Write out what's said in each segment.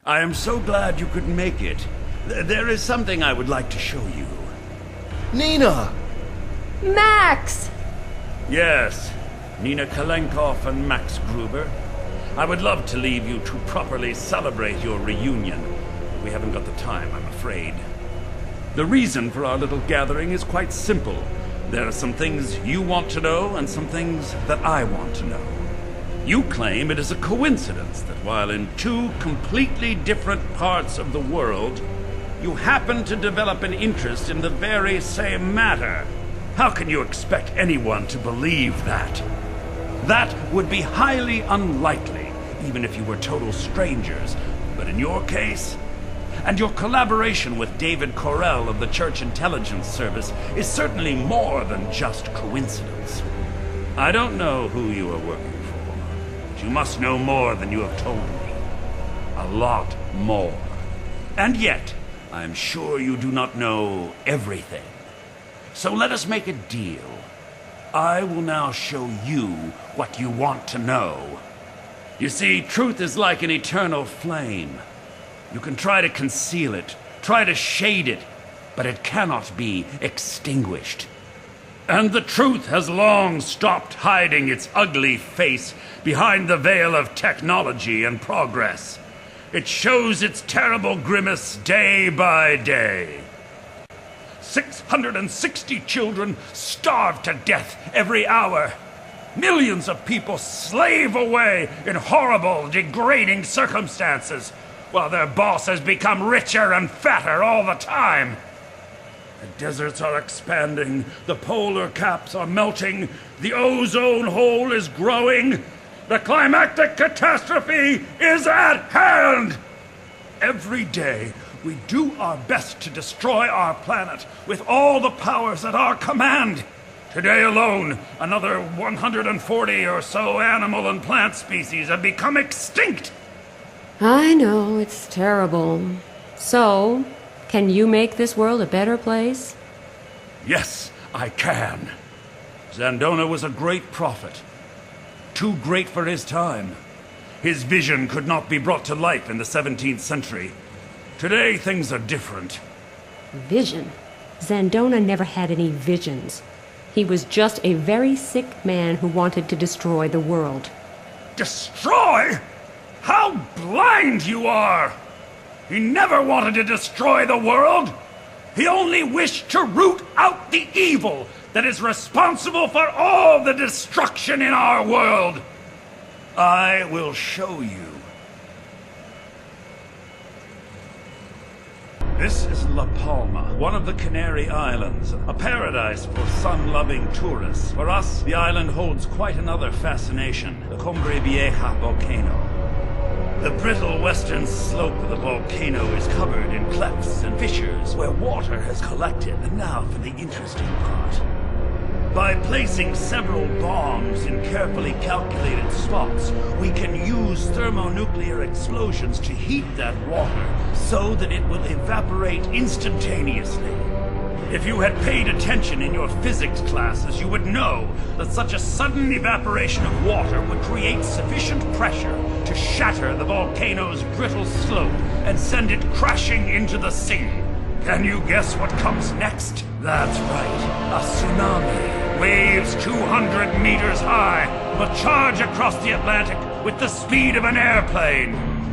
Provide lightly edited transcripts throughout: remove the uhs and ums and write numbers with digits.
I am so glad you could make it. There is something I would like to show you. Nina! Max! Yes, Nina Kalenkov and Max Gruber. I would love to leave you to properly celebrate your reunion. We haven't got the time, I'm afraid. The reason for our little gathering is quite simple. There are some things you want to know and some things that I want to know. You claim it is a coincidence that while in two completely different parts of the world, you happen to develop an interest in the very same matter. How can you expect anyone to believe that? That would be highly unlikely, even if you were total strangers. But in your case, and your collaboration with David Correll of the Church Intelligence Service is certainly more than just coincidence. I don't know who you are working for, but you must know more than you have told me. A lot more. And yet, I am sure you do not know everything. So let us make a deal. I will now show you what you want to know. You see, truth is like an eternal flame. You can try to conceal it, try to shade it, but it cannot be extinguished. And the truth has long stopped hiding its ugly face behind the veil of technology and progress. It shows its terrible grimace day by day. 660 children starve to death every hour. Millions of people slave away in horrible, degrading circumstances, while their bosses become richer and fatter all the time. The deserts are expanding, the polar caps are melting, the ozone hole is growing, the climactic catastrophe is at hand! Every day, we do our best to destroy our planet with all the powers at our command. Today alone, another 140 or so animal and plant species have become extinct. I know, it's terrible. So, can you make this world a better place? Yes, I can. Zandona was a great prophet. Too great for his time. His vision could not be brought to life in the 17th century. Today, things are different. Vision? Zandona never had any visions. He was just a very sick man who wanted to destroy the world. Destroy? How blind you are! He never wanted to destroy the world. He only wished to root out the evil that is responsible for all the destruction in our world. I will show you. This is La Palma, one of the Canary Islands, a paradise for sun-loving tourists. For us, the island holds quite another fascination, the Cumbre Vieja volcano. The brittle western slope of the volcano is covered in clefts and fissures where water has collected. And now for the interesting part. By placing several bombs in carefully calculated spots, we can use thermonuclear explosions to heat that water so that it will evaporate instantaneously. If you had paid attention in your physics classes, you would know that such a sudden evaporation of water would create sufficient pressure to shatter the volcano's brittle slope and send it crashing into the sea. Can you guess what comes next? That's right, a tsunami. Waves 200 meters high will charge across the Atlantic with the speed of an airplane.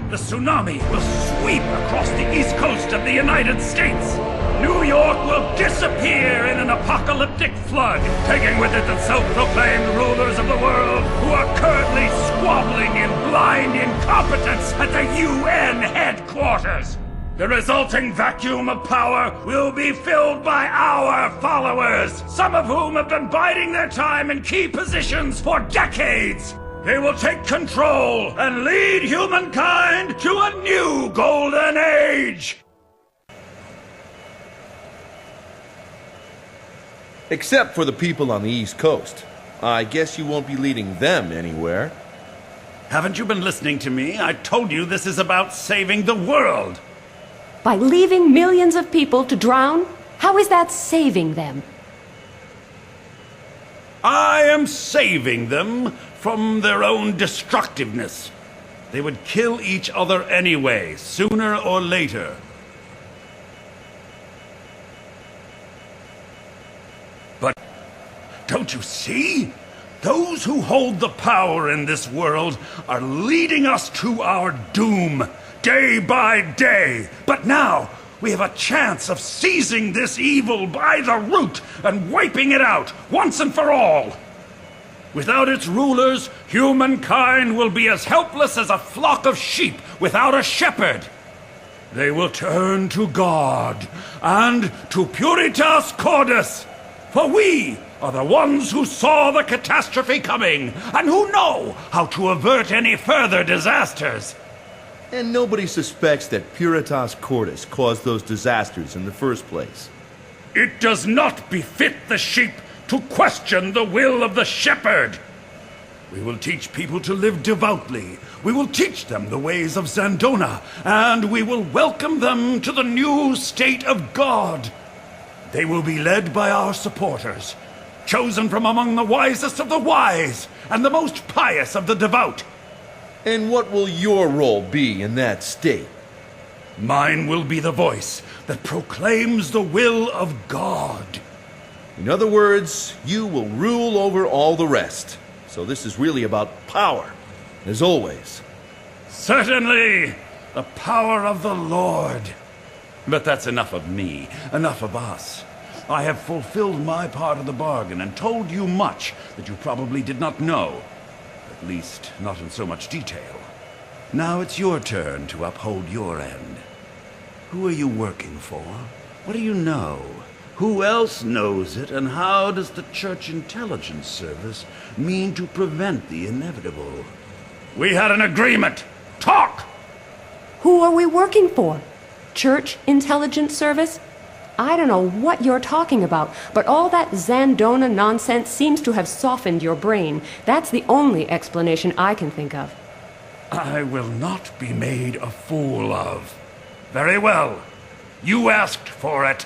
The tsunami will sweep across the east coast of the United States. New York will disappear in an apocalyptic flood, taking with it the self-proclaimed rulers of the world who are currently squabbling in blind incompetence at the UN headquarters. The resulting vacuum of power will be filled by our followers, some of whom have been biding their time in key positions for decades. They will take control and lead humankind to a new golden age. Except for the people on the East Coast. I guess you won't be leading them anywhere. Haven't you been listening to me? I told you this is about saving the world. By leaving millions of people to drown? How is that saving them? I am saving them from their own destructiveness. They would kill each other anyway, sooner or later. But don't you see? Those who hold the power in this world are leading us to our doom, day by day. But now, we have a chance of seizing this evil by the root and wiping it out, once and for all. Without its rulers, humankind will be as helpless as a flock of sheep without a shepherd. They will turn to God and to Puritas Cordis, for we are the ones who saw the catastrophe coming and who know how to avert any further disasters. And nobody suspects that Puritas Cordis caused those disasters in the first place. It does not befit the sheep to question the will of the shepherd. We will teach people to live devoutly. We will teach them the ways of Zandona, and we will welcome them to the new state of God. They will be led by our supporters, chosen from among the wisest of the wise and the most pious of the devout. And what will your role be in that state? Mine will be the voice that proclaims the will of God. In other words, you will rule over all the rest. So this is really about power, as always. Certainly, the power of the Lord. But that's enough of me, enough of us. I have fulfilled my part of the bargain and told you much that you probably did not know. At least, not in so much detail. Now it's your turn to uphold your end. Who are you working for? What do you know? Who else knows it, and how does the Church Intelligence Service mean to prevent the inevitable? We had an agreement! Talk! Who are we working for? Church Intelligence Service? I don't know what you're talking about, but all that Zandona nonsense seems to have softened your brain. That's the only explanation I can think of. I will not be made a fool of. Very well. You asked for it.